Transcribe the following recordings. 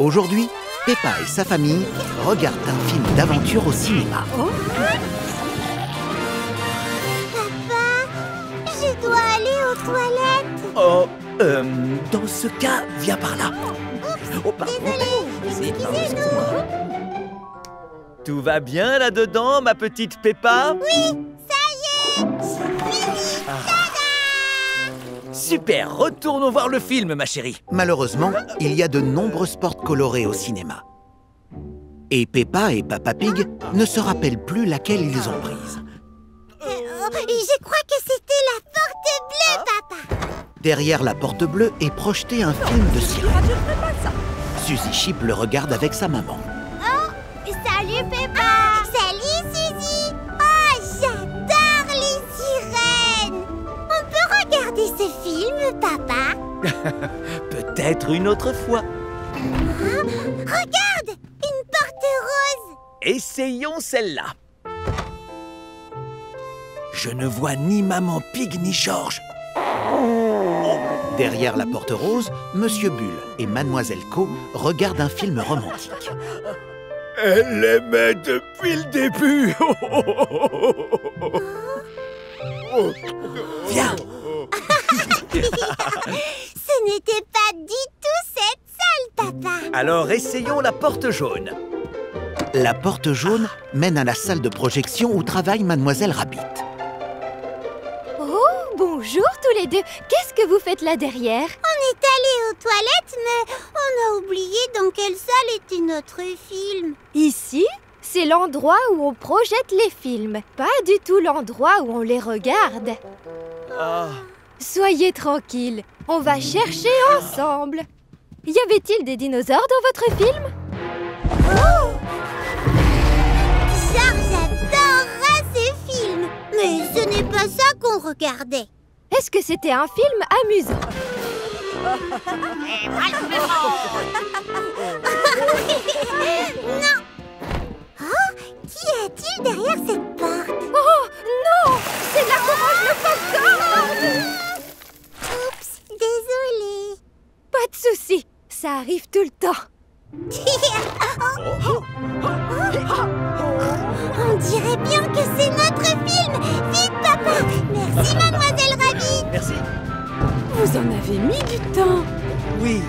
Aujourd'hui, Peppa et sa famille regardent un film d'aventure au cinéma. Papa, je dois aller aux toilettes. Oh, dans ce cas, viens par là. Oh, pardon. Désolée, excusez-nous. Tout va bien là-dedans, ma petite Peppa? Oui, ça y est, c'est fini. Super, retournons voir le film, ma chérie. Malheureusement, il y a de nombreuses portes colorées au cinéma. Et Peppa et Papa Pig ne se rappellent plus laquelle ils ont prise. Je crois que c'était la porte bleue, papa. Derrière la porte bleue est projeté un film de sirène. Suzy Chip le regarde avec sa maman. Salut, Peppa. Salut, Suzy. Oh, j'adore les sirènes. On peut regarder ce film, papa? Peut-être une autre fois. Regarde, une porte rose. Essayons celle-là. Je ne vois ni Maman Pig ni George. Derrière la porte rose, Monsieur Bull et Mademoiselle Co regardent un film romantique. Elle l'aimait depuis le début. Viens! Ce n'était pas du tout cette salle, papa. Alors essayons la porte jaune. La porte jaune mène à la salle de projection où travaille Mademoiselle Rabbit. Oh, bonjour tous les deux. Qu'est-ce que vous faites là derrière? On est allé aux toilettes, mais on a oublié dans quelle salle était notre film. Ici, c'est l'endroit où on projette les films, pas du tout l'endroit où on les regarde. Soyez tranquilles, on va chercher ensemble. Y avait-il des dinosaures dans votre film? George adorera ce film, mais ce n'est pas ça qu'on regardait. Est-ce que c'était un film amusant? Non. Oh, qui a-t-il derrière cette porte? Oh non! C'est là qu'on mange le popcorn! Oups, désolée. Pas de souci, ça arrive tout le temps. On dirait bien que c'est notre film. Vite, papa. Merci, Mademoiselle Rabbit. Merci. Vous en avez mis du temps. Oui,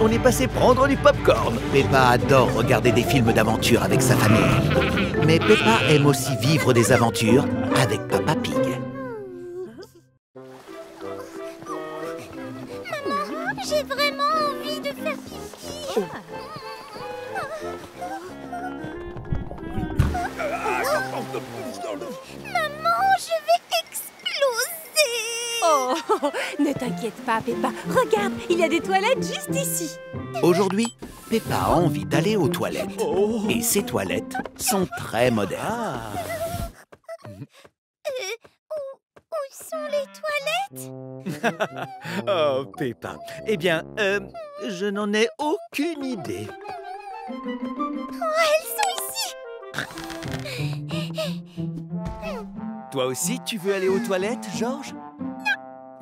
on est passé prendre du popcorn. Peppa adore regarder des films d'aventure avec sa famille. Mais Peppa aime aussi vivre des aventures avec Papa Pig. Maman, j'ai vraiment envie de faire pipi. Maman, je vais exploser. Oh, ne t'inquiète pas, Peppa. Regarde, il y a des toilettes juste ici. Aujourd'hui, Peppa a envie d'aller aux toilettes. Et ces toilettes sont très modernes. Où sont les toilettes? Oh, Peppa. Eh bien, je n'en ai aucune idée. Oh, elles sont ici. Toi aussi, tu veux aller aux toilettes, George?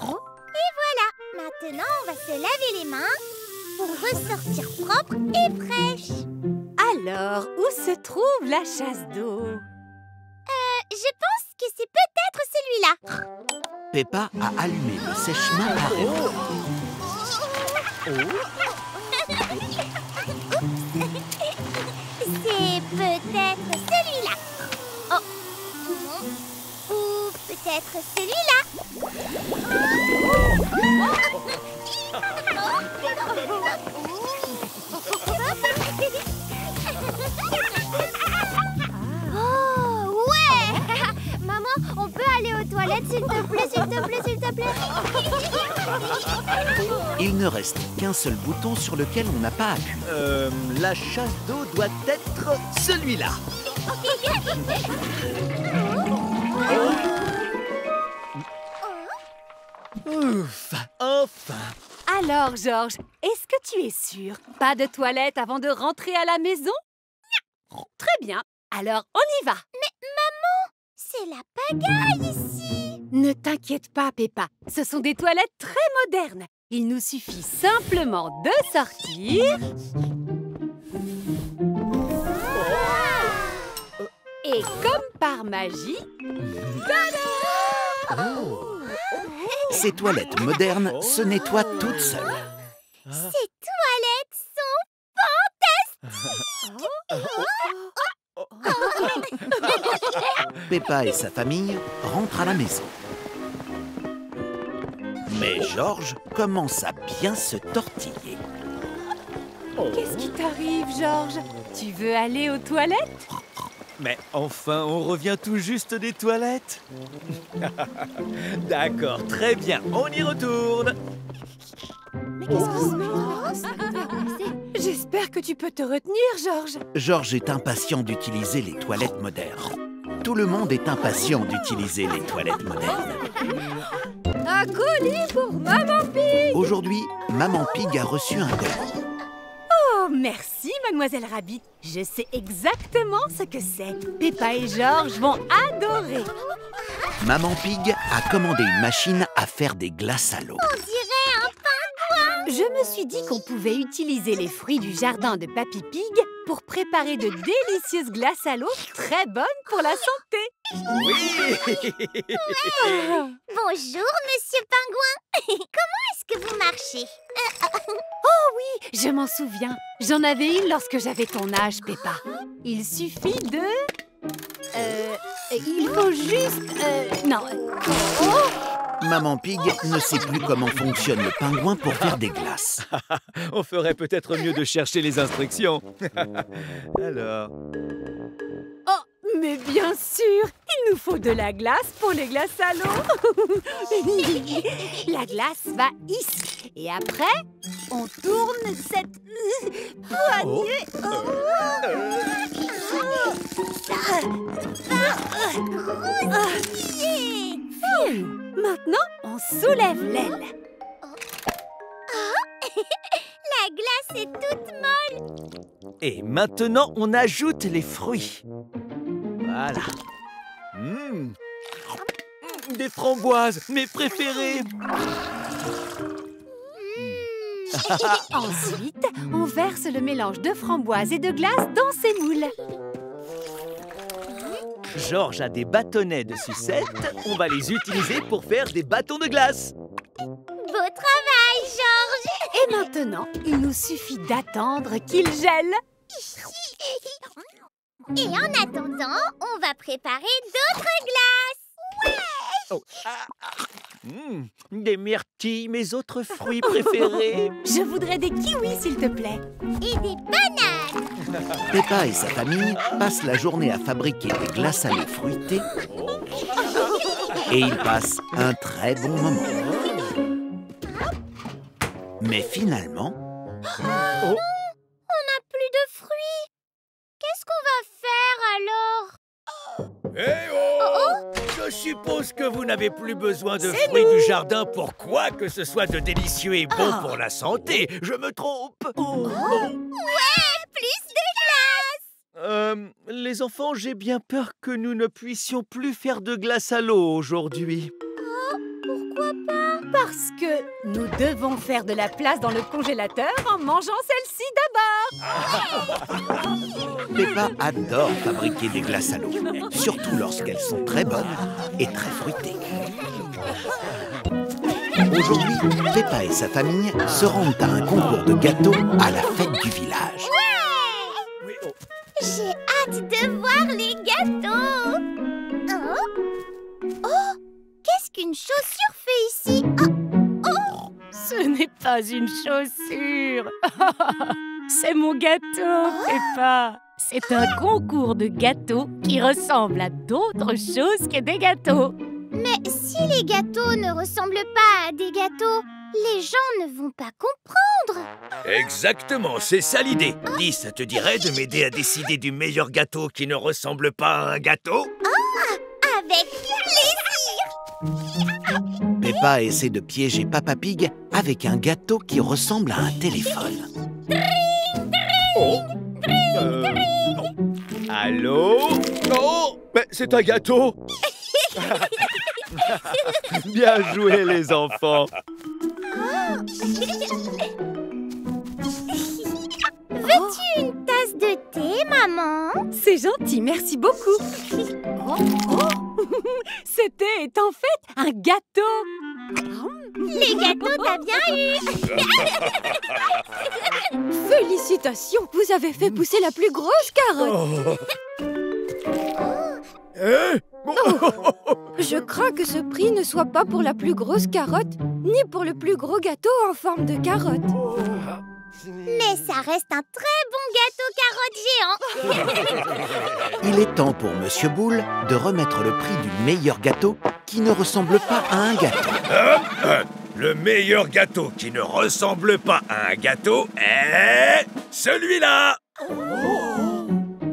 Et voilà. Maintenant, on va se laver les mains pour ressortir propre et fraîche. Alors, où se trouve la chasse d'eau? Je pense que c'est peut-être celui-là. Peppa a allumé le sèche-main à eau. C'est peut-être celui-là. Oh. Ou peut-être celui-là. Oh, ouais. Maman, on peut aller aux toilettes, s'il te plaît, s'il te plaît, s'il te plaît. Il ne reste qu'un seul bouton sur lequel on n'a pas appuyé. La chasse d'eau doit être celui-là. Ouf, enfin. Alors, George, est-ce que tu es sûr? Pas de toilette avant de rentrer à la maison? Très bien, alors on y va. C'est la pagaille ici. Ne t'inquiète pas, Peppa. Ce sont des toilettes très modernes. il nous suffit simplement de sortir. Et comme par magie, Ces toilettes modernes se nettoient toutes seules. Ces toilettes Peppa et sa famille rentrent à la maison. Mais Georges commence à bien se tortiller. qu'est-ce qui t'arrive, Georges? Tu veux aller aux toilettes? Mais enfin, on revient tout juste des toilettes. D'accord, très bien, on y retourne. Mais qu'est-ce qui se passe? J'espère que tu peux te retenir, Georges. Georges est impatient d'utiliser les toilettes modernes. Tout le monde est impatient d'utiliser les toilettes modernes. Un colis pour Maman Pig. Aujourd'hui, Maman Pig a reçu un colis. Oh, merci, Mademoiselle Rabbit. Je sais exactement ce que c'est. Peppa et Georges vont adorer. Maman Pig a commandé une machine à faire des glaces à l'eau. On dirait un pingouin. Je me suis dit qu'on pouvait utiliser les fruits du jardin de Papy Pig pour préparer de délicieuses glaces à l'eau très bonnes pour la santé. Oui. Bonjour, Monsieur Pingouin. Comment est-ce que vous marchez? Je m'en souviens. J'en avais une lorsque j'avais ton âge, Peppa. Il suffit de... il faut juste... non. Maman Pig ne sait plus comment fonctionne le pingouin pour faire des glaces. On ferait peut-être mieux de chercher les instructions. Alors... Oh, mais bien sûr, il nous faut de la glace pour les glaces à l'eau. La glace va ici. Et après, on tourne cette poignée. Maintenant, on soulève l'aile. La glace est toute molle. Et maintenant, on ajoute les fruits. Voilà. Des framboises, mes préférées. Ensuite, on verse le mélange de framboises et de glace dans ces moules. Georges a des bâtonnets de sucette. On va les utiliser pour faire des bâtons de glace. Beau travail, Georges. Et maintenant, il nous suffit d'attendre qu'il gèle. Et en attendant, on va préparer d'autres glaces. Oh. Des myrtilles, mes autres fruits préférés. Je voudrais des kiwis, s'il te plaît. Et des bananes. Peppa et sa famille passent la journée à fabriquer des glaces à l'eau fruitées et ils passent un très bon moment. Mais finalement... On n'a plus de fruits. Qu'est-ce qu'on va faire alors? Je suppose que vous n'avez plus besoin de fruits du jardin pour quoi que ce soit de délicieux et bon pour la santé. Je me trompe. Ouais, plus de glace. Les enfants, j'ai bien peur que nous ne puissions plus faire de glace à l'eau aujourd'hui. Pourquoi pas? Parce que nous devons faire de la place dans le congélateur en mangeant celle-ci d'abord. Peppa adore fabriquer des glaces à l'eau, surtout lorsqu'elles sont très bonnes et très fruitées. Aujourd'hui, Peppa et sa famille se rendent à un concours de gâteaux à la fête du village. Oui, J'ai hâte de voir les gâteaux. Oh, qu'est-ce qu'une chaussure fait ici? Ce n'est pas une chaussure. C'est mon gâteau, Peppa. C'est un concours de gâteaux qui ressemble à d'autres choses que des gâteaux. Mais si les gâteaux ne ressemblent pas à des gâteaux, les gens ne vont pas comprendre. exactement, c'est ça l'idée. Dis, ça te dirait de m'aider à décider du meilleur gâteau qui ne ressemble pas à un gâteau? Avec plaisir. Peppa essaie de piéger Papa Pig avec un gâteau qui ressemble à un téléphone. Allô? Oh, mais c'est un gâteau. Bien joué, les enfants. c'est gentil, merci beaucoup. C'était en fait un gâteau. Les gâteaux, t'as bien eu. Félicitations, vous avez fait pousser la plus grosse carotte. Je crains que ce prix ne soit pas pour la plus grosse carotte, ni pour le plus gros gâteau en forme de carotte. Mais ça reste un très bon gâteau carotte géant. Il est temps pour Monsieur Boule de remettre le prix du meilleur gâteau qui ne ressemble pas à un gâteau. Le meilleur gâteau qui ne ressemble pas à un gâteau est celui-là.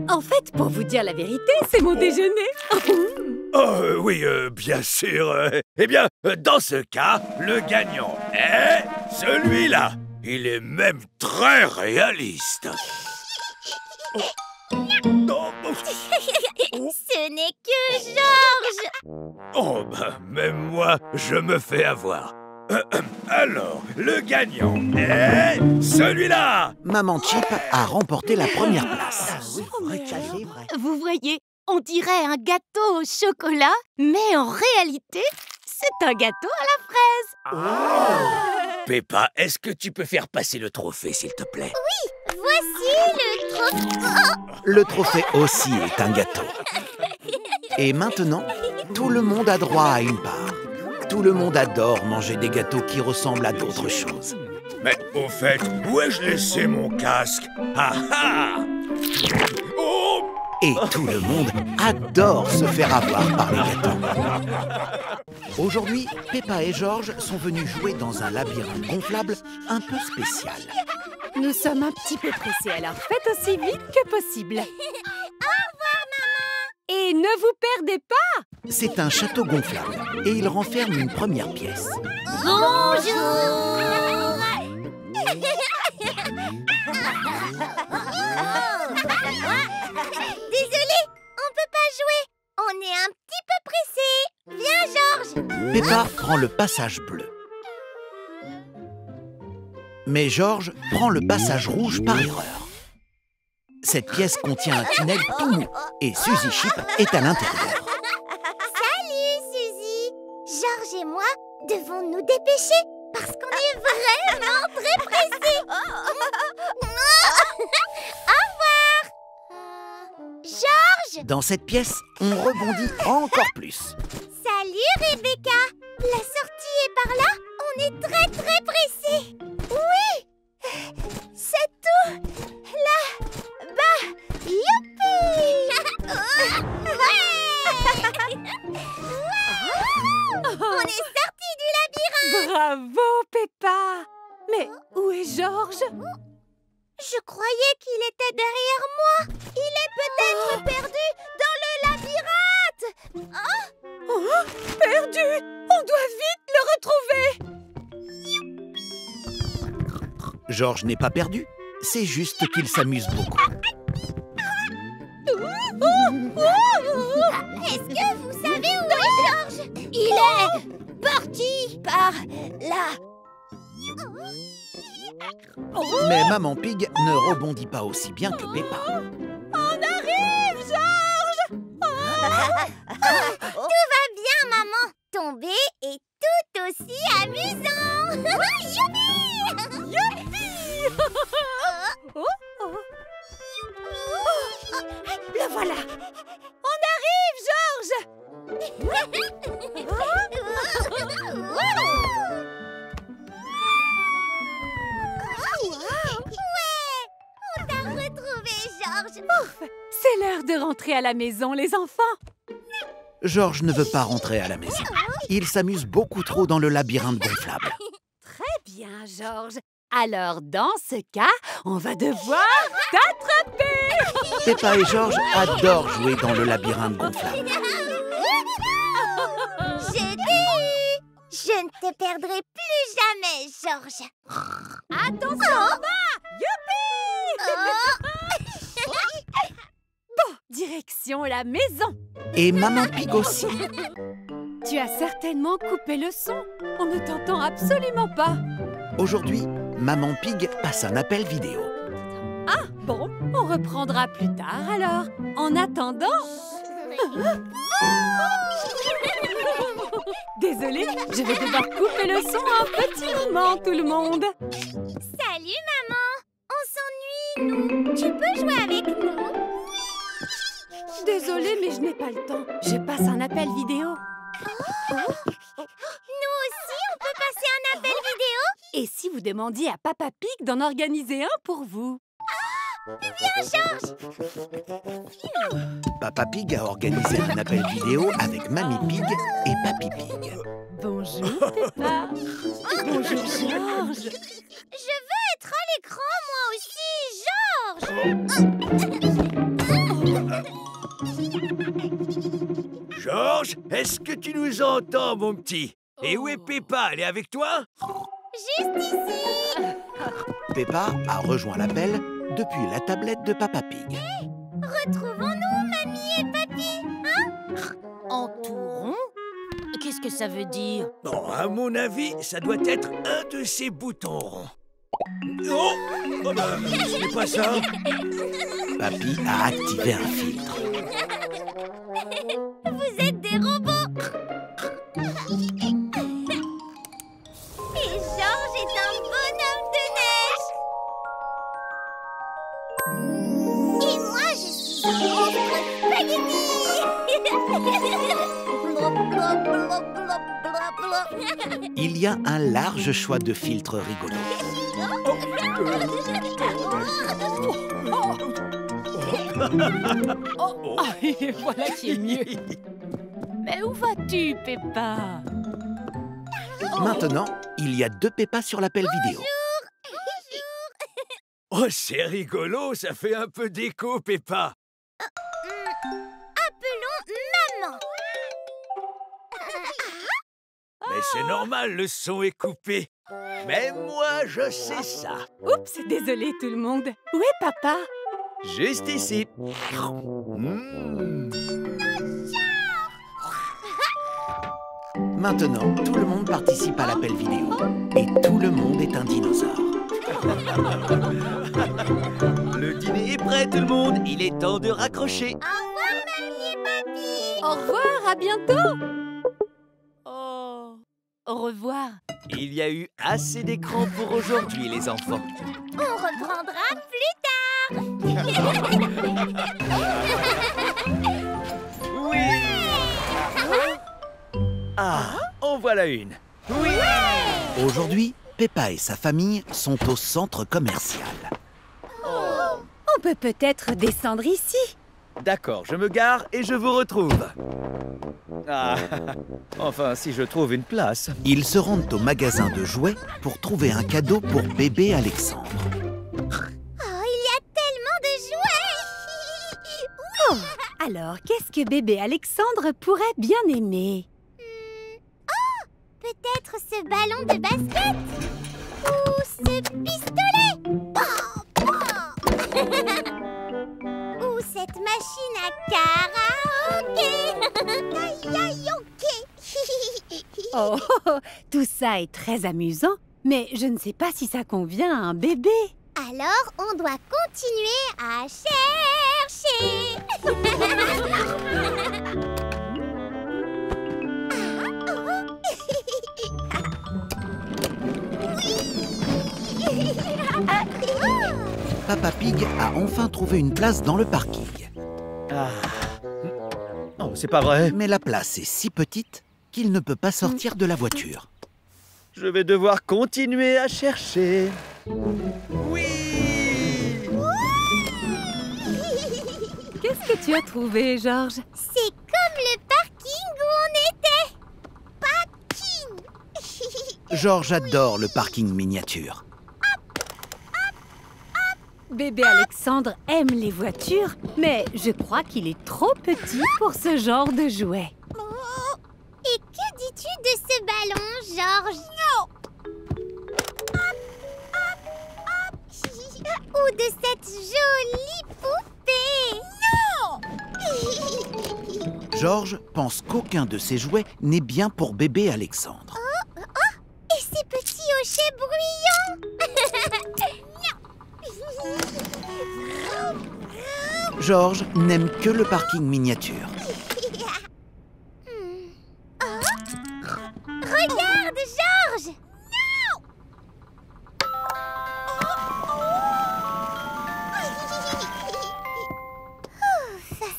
En fait, pour vous dire la vérité, c'est mon déjeuner. Oh oui, bien sûr. Eh bien, dans ce cas, le gagnant est celui-là. Il est même très réaliste. Ce n'est que Georges. Oh, bah, même moi, je me fais avoir. Alors, le gagnant est celui-là. Maman Chip a remporté la première place. Vous voyez, on dirait un gâteau au chocolat, mais en réalité, c'est un gâteau à la fraise. Peppa, est-ce que tu peux faire passer le trophée, s'il te plaît? Voici le trophée. Le trophée aussi est un gâteau. Et maintenant, tout le monde a droit à une part. Tout le monde adore manger des gâteaux qui ressemblent à d'autres choses. Mais au fait, où ai-je laissé mon casque? Ah ah! Oh! Et tout le monde adore se faire avoir par les gâteaux. Aujourd'hui, Peppa et Georges sont venus jouer dans un labyrinthe gonflable un peu spécial. Nous sommes un petit peu pressés, alors faites aussi vite que possible. Au revoir, maman. Et ne vous perdez pas! C'est un château gonflable et il renferme une première pièce. Bonjour. Désolée, on peut pas jouer. On est un petit peu pressés. Viens, Georges. Peppa prend le passage bleu. Mais Georges prend le passage rouge par erreur. Cette pièce contient un tunnel tout mou et Suzy Chip est à l'intérieur. Salut, Suzy. Georges et moi devons nous dépêcher parce qu'on est vraiment très pressés. Au revoir. Georges. Dans cette pièce, on rebondit encore plus. Salut, Rebecca. La sortie est par là. On est très pressés. Oui, c'est tout là-bas. Youpi. On est sortis du labyrinthe. Bravo, Peppa! Mais où est Georges? Je croyais qu'il était derrière moi. Il est peut-être perdu dans le labyrinthe. Oh, perdu! On doit vite le retrouver! Georges n'est pas perdu, c'est juste qu'il s'amuse beaucoup. Est-ce que vous savez où est Georges? Il est parti par là. Mais Maman Pig ne rebondit pas aussi bien que Peppa. On arrive, Georges! Tout va bien, maman. Tomber est tout aussi amusant. Youpi! Le voilà! On arrive, Georges! On t'a retrouvé, Georges. C'est l'heure de rentrer à la maison, les enfants! Georges ne veut pas rentrer à la maison. Il s'amuse beaucoup trop dans le labyrinthe gonflable. Très bien, Georges. Alors, dans ce cas, on va devoir t'attraper! Peppa et Georges adorent jouer dans le labyrinthe gonflable. J'ai dit, je ne te perdrai plus jamais, Georges. Attention, Youpi! Bon, direction la maison. Et Maman Pig aussi. Tu as certainement coupé le son. On ne t'entend absolument pas. Aujourd'hui, Maman Pig passe un appel vidéo. Ah, bon, on reprendra plus tard alors. En attendant... Désolée, je vais devoir couper le son un petit moment, tout le monde. Salut, maman. On s'ennuie, nous. Tu peux jouer avec nous? Désolée, mais je n'ai pas le temps. Je passe un appel vidéo. Nous aussi, on peut passer un appel vidéo? Et si vous demandiez à Papa Pig d'en organiser un pour vous? Viens, Georges. Papa Pig a organisé un appel vidéo avec Mamie Pig et Papy Pig. Bonjour, Peppa. Bonjour, Georges. Je veux être à l'écran, moi aussi, Georges. Georges, est-ce que tu nous entends, mon petit? Et où est Peppa? Elle est avec toi? Juste ici. Peppa a rejoint l'appel depuis la tablette de Papa Pig. Retrouvons-nous, mamie et papy. En tout rond? Qu'est-ce que ça veut dire? Bon, à mon avis, ça doit être un de ces boutons ronds. Oh, oh ben, ce n'est pas ça. Papy a activé un filtre. Vous êtes des robots. Et Georges est un bonhomme de neige. Et moi, je suis un monstre spaghetti. Il y a un large choix de filtres rigolos. Et voilà qui est mieux. Mais où vas-tu, Peppa? Maintenant, il y a 2 Peppa sur l'appel vidéo. Oh, c'est rigolo, ça fait un peu d'écho, Peppa. Appelons maman. Mais c'est normal, le son est coupé. Mais moi, je sais ça. Oups, désolé tout le monde. Où est Papa? Juste ici. Maintenant, tout le monde participe à l'appel vidéo. Et tout le monde est un dinosaure. Le dîner est prêt, tout le monde. Il est temps de raccrocher. Au revoir, mamie et papy. Au revoir, à bientôt. Oh, au revoir. Il y a eu assez d'écran pour aujourd'hui, les enfants. On reprendra plus tard. Oui. Ah, en voilà une. Oui. Aujourd'hui, Peppa et sa famille sont au centre commercial. On peut peut-être descendre ici. D'accord, je me gare et je vous retrouve. Ah, enfin, si je trouve une place. Ils se rendent au magasin de jouets pour trouver un cadeau pour bébé Alexandre. Oh, il y a tellement de jouets. Alors, qu'est-ce que bébé Alexandre pourrait bien aimer? Peut-être ce ballon de basket. Ou ce pistolet. Ou cette machine à karaoké. Oh, tout ça est très amusant, mais je ne sais pas si ça convient à un bébé. Alors, on doit continuer à chercher. Papa Pig a enfin trouvé une place dans le parking. Ah. Oh, c'est pas vrai. Mais la place est si petite qu'il ne peut pas sortir de la voiture. Je vais devoir continuer à chercher. Oui. Qu'est-ce que tu as trouvé, Georges? C'est comme le parking où on était. Parking. Georges adore le parking miniature. Bébé Alexandre aime les voitures, mais je crois qu'il est trop petit pour ce genre de jouet. Oh. Et que dis-tu de ce ballon, Georges? Non. Ou de cette jolie poupée? Non. Georges pense qu'aucun de ses jouets n'est bien pour bébé Alexandre. Et ces petits hochets bruyants? Non. Georges n'aime que le parking miniature. Regarde, Georges!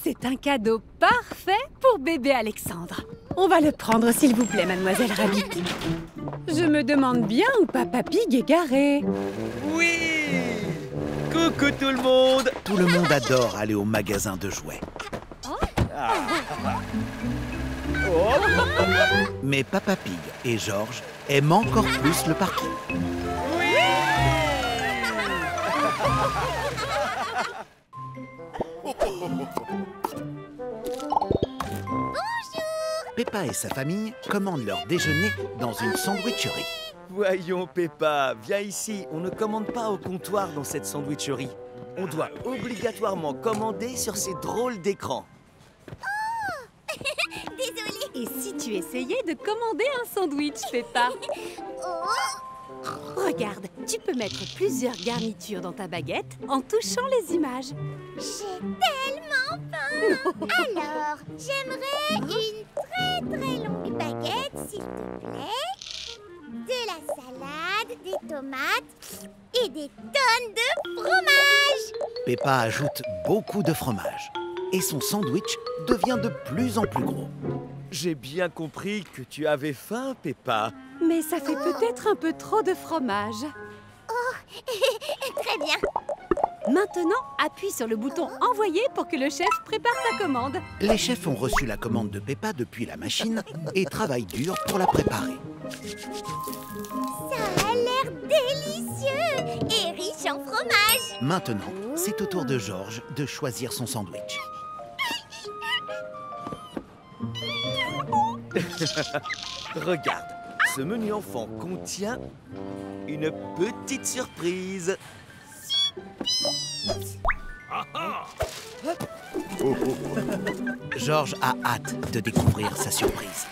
C'est un cadeau parfait pour bébé Alexandre. On va le prendre, s'il vous plaît, mademoiselle Rabbit. Je me demande bien où Papa Pig est garé. Oui! Coucou tout le monde! Tout le monde adore aller au magasin de jouets. Mais Papa Pig et Georges aiment encore plus le parking. Peppa et sa famille commandent leur déjeuner dans une sandwicherie. Voyons, Peppa, viens ici. On ne commande pas au comptoir dans cette sandwicherie. On doit obligatoirement commander sur ces drôles d'écrans. Désolée. Et si tu essayais de commander un sandwich, Peppa? Regarde, tu peux mettre plusieurs garnitures dans ta baguette en touchant les images. J'ai tellement faim. Alors, j'aimerais une très longue baguette, s'il te plaît. De la salade, des tomates et des tonnes de fromage. Peppa ajoute beaucoup de fromage et son sandwich devient de plus en plus gros. J'ai bien compris que tu avais faim, Peppa. Mais ça fait peut-être un peu trop de fromage. Très bien. Maintenant, appuie sur le bouton « Envoyer » pour que le chef prépare ta commande. Les chefs ont reçu la commande de Peppa depuis la machine et travaillent dur pour la préparer. Ça a l'air délicieux et riche en fromage. Maintenant, c'est au tour de Georges de choisir son sandwich. Regarde, ce menu enfant contient une petite surprise. Georges a hâte de découvrir sa surprise.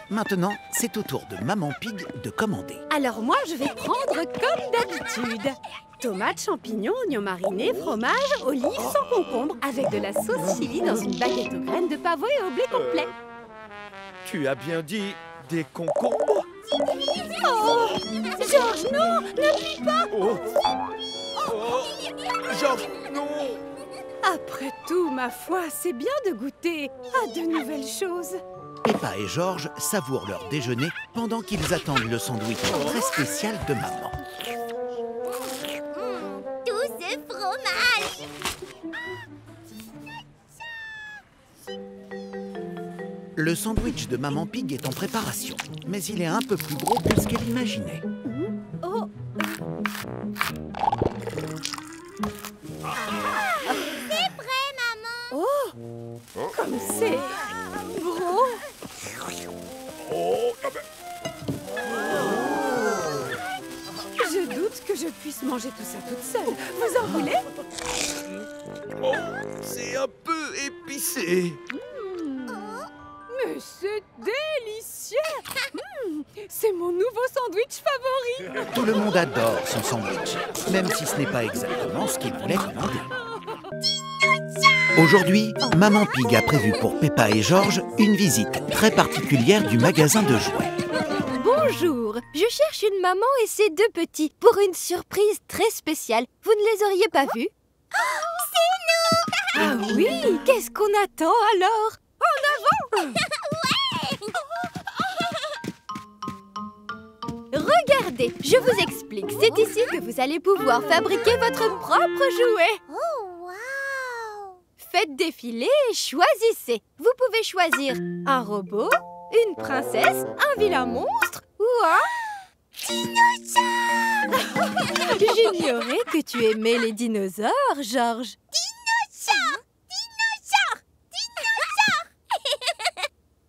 Maintenant, c'est au tour de Maman Pig de commander. Alors moi, je vais prendre comme d'habitude. Tomates, champignons, oignons marinés, fromage, olives sans concombre, avec de la sauce chili dans une baguette aux graines de pavot et au blé complet. Tu as bien dit des concombres? Oh, Georges, non, n'appuie pas. Oh. Oh. Georges, non! Après tout, ma foi, c'est bien de goûter à de nouvelles choses. Peppa et Georges savourent leur déjeuner pendant qu'ils attendent le sandwich très spécial de maman. Tout ce fromage. Le sandwich de Maman Pig est en préparation, mais il est un peu plus gros que ce qu'elle imaginait. Oh. C'est prêt, maman. Oh, comme c'est gros. Je doute que je puisse manger tout ça toute seule. Vous en voulez? Oh, c'est un peu épicé. Mais c'est délicieux. C'est mon nouveau sandwich favori. Tout le monde adore son sandwich, même si ce n'est pas exactement ce qu'il voulait commander. Aujourd'hui, Maman Pig a prévu pour Peppa et Georges une visite très particulière du magasin de jouets. Bonjour, je cherche une maman et ses deux petits pour une surprise très spéciale. Vous ne les auriez pas vus? Ah oui, qu'est-ce qu'on attend alors? En avant! Regardez, je vous explique. C'est ici que vous allez pouvoir fabriquer votre propre jouet. Oh, waouh. Faites défiler et choisissez. Vous pouvez choisir un robot, une princesse, un vilain monstre ou un... dinosaure. J'ignorais que tu aimais les dinosaures, Georges. Dinosaure.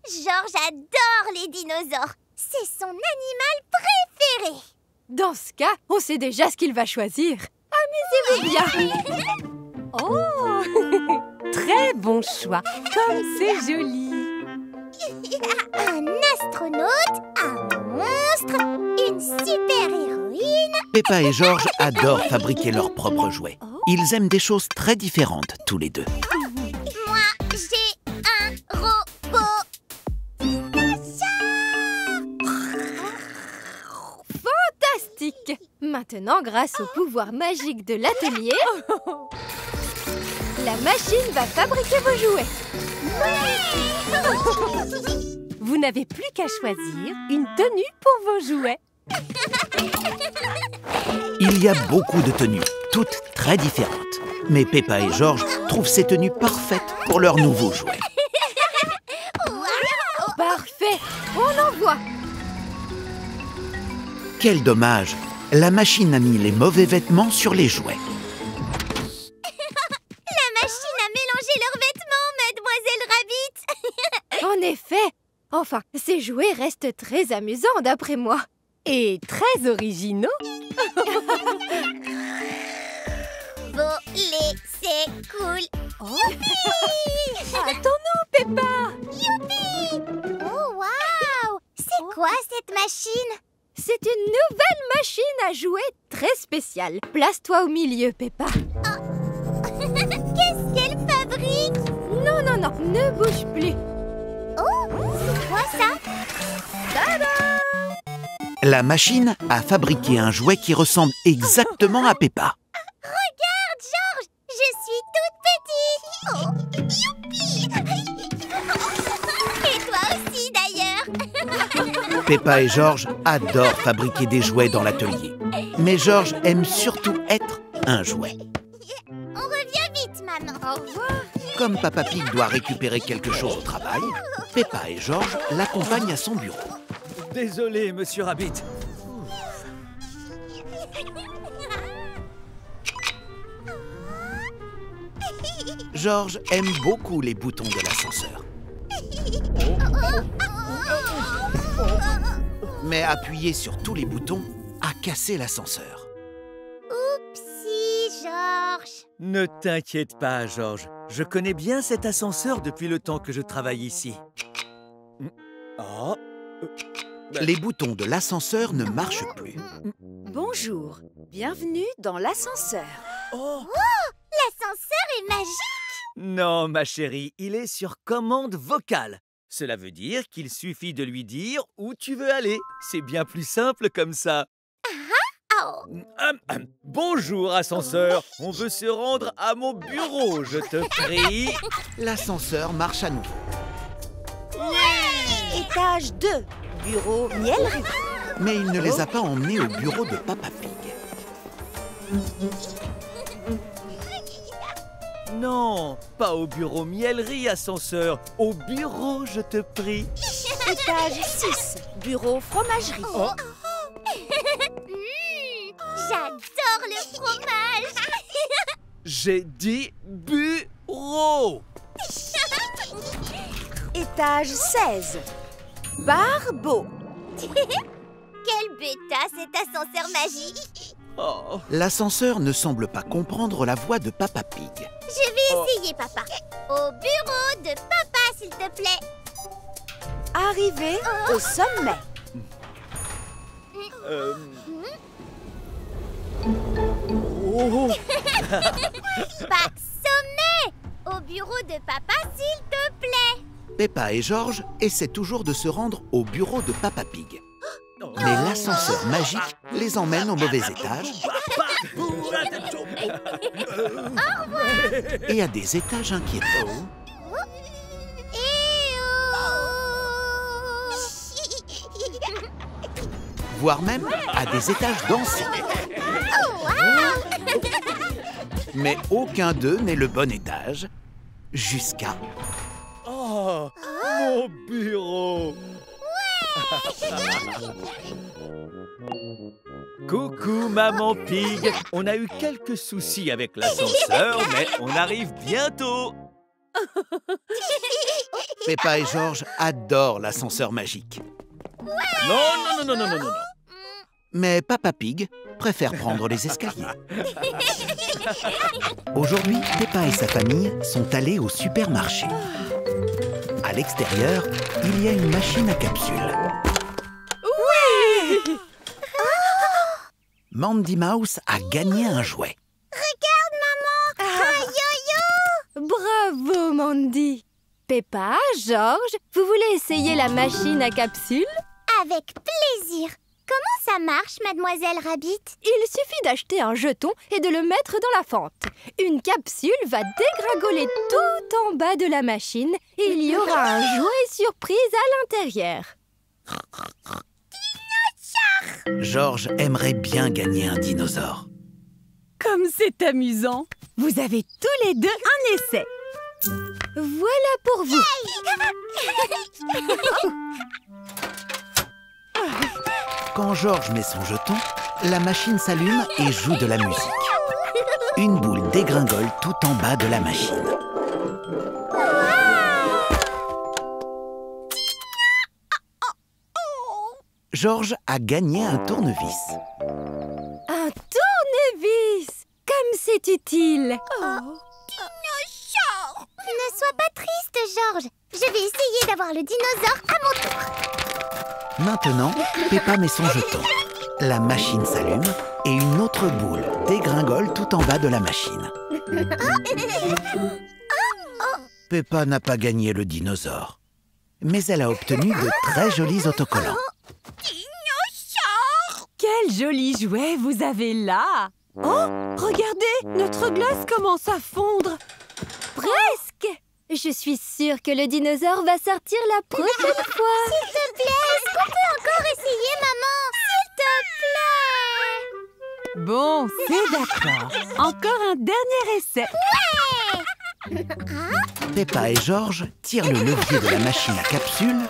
Georges adore les dinosaures. C'est son animal préféré. Dans ce cas, on sait déjà ce qu'il va choisir. Amusez-vous bien. Oh, très bon choix. Comme c'est joli. Un astronaute, un monstre, une super-héroïne. Peppa et Georges adorent fabriquer leurs propres jouets. Ils aiment des choses très différentes, tous les deux. Moi, j'ai un robot. Fantastique! Maintenant, grâce au pouvoir magique de l'atelier, la machine va fabriquer vos jouets. Vous n'avez plus qu'à choisir une tenue pour vos jouets. Il y a beaucoup de tenues, toutes très différentes. Mais Peppa et George trouvent ces tenues parfaites pour leurs nouveaux jouets. Parfait! On envoie! Quel dommage! La machine a mis les mauvais vêtements sur les jouets. La machine a mélangé leurs vêtements, Mademoiselle Rabbit. En effet! Enfin, ces jouets restent très amusants d'après moi. Et très originaux. Voler, c'est cool. Attends-nous, Peppa! Oh, waouh! C'est quoi cette machine? C'est une nouvelle machine à jouer très spéciale. Place-toi au milieu, Peppa. Qu'est-ce qu'elle fabrique? Non, non, non, ne bouge plus. Oh, c'est quoi ça? La machine a fabriqué un jouet qui ressemble exactement à Peppa. Regarde, George, je suis toute petite. Oh, youpi! Et toi aussi, d'ailleurs. Peppa et George adorent fabriquer des jouets dans l'atelier. Mais George aime surtout être un jouet. On revient vite, maman. Au revoir. Comme Papa Pig doit récupérer quelque chose au travail, Peppa et George l'accompagnent à son bureau. Désolé, Monsieur Rabbit. George aime beaucoup les boutons de l'ascenseur. Mais appuyer sur tous les boutons a cassé l'ascenseur. Oupsie, George. Ne t'inquiète pas, George. Je connais bien cet ascenseur depuis le temps que je travaille ici. Oh. Les boutons de l'ascenseur ne marchent plus. Bonjour, bienvenue dans l'ascenseur. Oh. L'ascenseur est magique. Non, ma chérie, il est sur commande vocale. Cela veut dire qu'il suffit de lui dire où tu veux aller. C'est bien plus simple comme ça. Oh. Bonjour, ascenseur. On veut se rendre à mon bureau, je te prie. L'ascenseur marche à nouveau. Étage 2, bureau Mielerie. Mais il ne les a pas emmenés au bureau de Papa Pig. Non, pas au bureau Mielerie, ascenseur. Au bureau, je te prie. Étage 6, bureau Fromagerie. Oh. J'adore le fromage. J'ai dit bureau. Étage 16, Barbeau. Quel bêta cet ascenseur magique. Oh. L'ascenseur ne semble pas comprendre la voix de Papa Pig. Je vais essayer, papa. Au bureau de papa, s'il te plaît. Arrivé au sommet. Oh. Pas sommet. Au bureau de papa, s'il te plaît. Peppa et George essaient toujours de se rendre au bureau de Papa Pig. Mais l'ascenseur magique les emmène au mauvais étage et à des étages inquiétants. Voire même à des étages dansants. Mais aucun d'eux n'est le bon étage, jusqu'à... Oh, mon bureau. Coucou, Maman Pig. On a eu quelques soucis avec l'ascenseur, mais on arrive bientôt. Peppa et George adorent l'ascenseur magique. Non. Mais Papa Pig préfère prendre les escaliers. Aujourd'hui, Peppa et sa famille sont allés au supermarché. À l'extérieur, il y a une machine à capsules. Oui! Mandy Mouse a gagné un jouet. Regarde, maman. Sandy. Peppa, Georges, vous voulez essayer la machine à capsules? Avec plaisir. Comment ça marche, Mademoiselle Rabbit? Il suffit d'acheter un jeton et de le mettre dans la fente. Une capsule va dégringoler tout en bas de la machine et il y aura un jouet surprise à l'intérieur. Georges aimerait bien gagner un dinosaure. Comme c'est amusant. Vous avez tous les deux un essai. Voilà pour vous. Quand Georges met son jeton, la machine s'allume et joue de la musique. Une boule dégringole tout en bas de la machine. Georges a gagné un tournevis. Un tournevis! Comme c'est utile! Ne sois pas triste, Georges. Je vais essayer d'avoir le dinosaure à mon tour. Maintenant, Peppa met son jeton. La machine s'allume et une autre boule dégringole tout en bas de la machine. Peppa n'a pas gagné le dinosaure, mais elle a obtenu de très jolis autocollants. Quel joli jouet vous avez là! Oh, regardez, notre glace commence à fondre. Presque! Je suis sûre que le dinosaure va sortir la prochaine fois. S'il te plaît, est-ce qu'on peut encore essayer, maman? S'il te plaît! Bon, c'est d'accord. Encore un dernier essai. Peppa et Georges tirent le levier de la machine à capsules,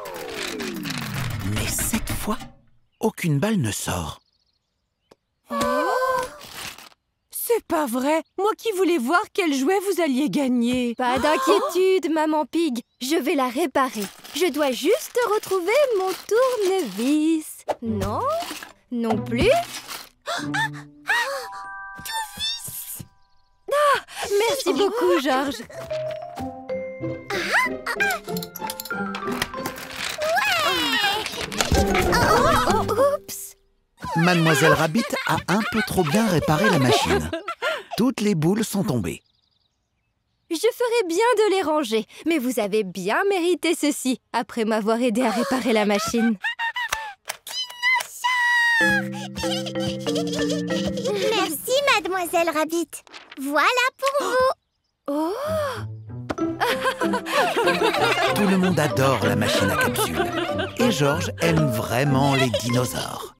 mais cette fois, aucune balle ne sort. C'est pas vrai. Moi qui voulais voir quel jouet vous alliez gagner. Pas d'inquiétude, Maman Pig. Je vais la réparer. Je dois juste retrouver mon tournevis. Non? Non plus? Ah, merci beaucoup, Georges. Oups! Mademoiselle Rabbit a un peu trop bien réparé la machine. Toutes les boules sont tombées. Je ferais bien de les ranger, mais vous avez bien mérité ceci après m'avoir aidé à réparer la machine. Merci, Mademoiselle Rabbit. Voilà pour vous. Oh! Tout le monde adore la machine à capsules. Et Georges aime vraiment les dinosaures.